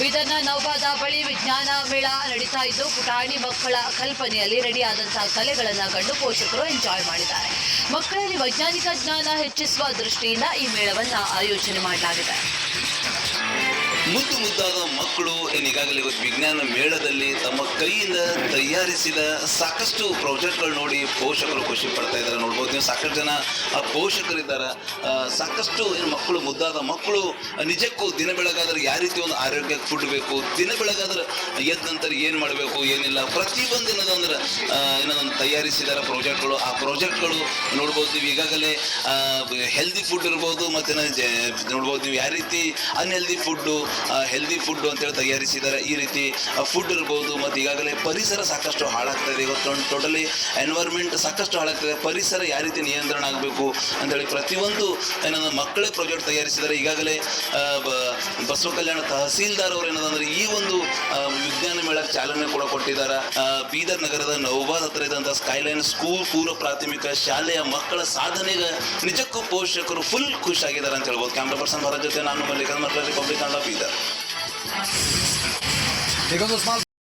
ಬೀದರ್ನ ನೌಬಾದ ಬಳಿ ವಿಜ್ಞಾನ ಮೇಳ ನಡೀತಾ ಇದ್ದು ಪುಟಾಣಿ ಮಕ್ಕಳ ಕಲ್ಪನೆಯಲ್ಲಿ ರೆಡಿಯಾದಂತಹ ಕಲೆಗಳನ್ನು ಕಂಡು ಪೋಷಕರು ಎಂಜಾಯ್ ಮಾಡಿದ್ದಾರೆ. ಮಕ್ಕಳಲ್ಲಿ ವೈಜ್ಞಾನಿಕ ಜ್ಞಾನ ಹೆಚ್ಚಿಸುವ ದೃಷ್ಟಿಯಿಂದ ಈ ಮೇಳವನ್ನು ಆಯೋಜನೆ ಮಾಡಲಾಗಿದೆ. ಮುದ್ದಾದ ಮಕ್ಕಳು ಈಗಾಗಲೇ ವಿಜ್ಞಾನ ಮೇಳದಲ್ಲಿ ತಮ್ಮ ಕೈಯಿಂದ ತಯಾರಿಸಿದ ಸಾಕಷ್ಟು ಪ್ರಾಜೆಕ್ಟ್ಗಳು ನೋಡಿ ಪೋಷಕರು ಖುಷಿ ಪಡ್ತಾ ಇದ್ದಾರೆ. ನೋಡ್ಬೋದು ನೀವು ಸಾಕಷ್ಟು ಜನ ಪೋಷಕರಿದ್ದಾರೆ. ಸಾಕಷ್ಟು ಮಕ್ಕಳು ಮುದ್ದಾದ ಮಕ್ಕಳು ನಿಜಕ್ಕೂ ದಿನ ಬೆಳಗಾದ್ರೆ ಯಾವ ರೀತಿ ಒಂದು ಆರೋಗ್ಯ ಫುಡ್ ಬೇಕು, ದಿನ ಬೆಳಗಾದ್ರೆ ಎದ್ದ ನಂತರ ಏನು ಮಾಡಬೇಕು ಏನಿಲ್ಲ ಪ್ರತಿಯೊಂದು ಏನದಂದ್ರೆ ಏನೊಂದು ತಯಾರಿಸಿದಾರ ಪ್ರಾಜೆಕ್ಟ್ಗಳು. ಆ ಪ್ರಾಜೆಕ್ಟ್ಗಳು ನೋಡ್ಬೋದು ನೀವು ಈಗಾಗಲೇ ಹೆಲ್ದಿ ಫುಡ್ ಇರ್ಬೋದು, ಮತ್ತು ನೋಡ್ಬೋದು ನೀವು ಯಾವ ರೀತಿ ಅನ್ಹೆಲ್ದಿ ಫುಡ್ಡು ಹೆಲ್ದಿ ಫುಡ್ ಅಂತೇಳಿ ತಯಾರಿಸಿದ್ದಾರೆ. ಈ ರೀತಿ ಫುಡ್ ಇರ್ಬೋದು. ಮತ್ತು ಈಗಾಗಲೇ ಪರಿಸರ ಸಾಕಷ್ಟು ಹಾಳಾಗ್ತಾ ಇದೆ. ಇವತ್ತು ಟೋಟಲಿ ಎನ್ವೈರ್ಮೆಂಟ್ ಸಾಕಷ್ಟು ಹಾಳಾಗ್ತದೆ. ಪರಿಸರ ಯಾವ ರೀತಿ ನಿಯಂತ್ರಣ ಆಗಬೇಕು ಅಂತೇಳಿ ಪ್ರತಿಯೊಂದು ಏನಂದ್ರೆ ಮಕ್ಕಳೇ ಪ್ರಾಜೆಕ್ಟ್ ತಯಾರಿಸಿದ್ದಾರೆ. ಈಗಾಗಲೇ ಬಸವ ಕಲ್ಯಾಣ ತಹಸೀಲ್ದಾರ್ ಅವರು ಏನದಂದ್ರೆ ಈ ಒಂದು ವಿಜ್ಞಾನ ಮೇಳಕ್ಕೆ ಚಾಲನೆ ಕೂಡ ಕೊಟ್ಟಿದ್ದಾರೆ. ಬೀದರ್ ನಗರದ ನೌಬಾದ್ ಹತ್ರ ಇದ್ದಂಥ ಸ್ಕೈಲೈನ್ ಸ್ಕೂಲ್ ಪೂರ್ವ ಪ್ರಾಥಮಿಕ ಶಾಲೆಯ ಮಕ್ಕಳ ಸಾಧನೆಗೆ ನಿಜಕ್ಕೂ ಪೋಷಕರು ಫುಲ್ ಖುಷಿಯಾಗಿದ್ದಾರೆ ಅಂತ ಹೇಳ್ಬೋದು. ಕ್ಯಾಮ್ರಾ ಪರ್ಸನ್ ಭರತ್ ಜೊತೆ ನಾನು ಮಲ್ಲಿಕಾರ್ಜುನ್ ಮಕ್ಕಳ ರಿಪಬ್ಲಿಕ್ ಕನ್ನಡ ಬೀದರ್.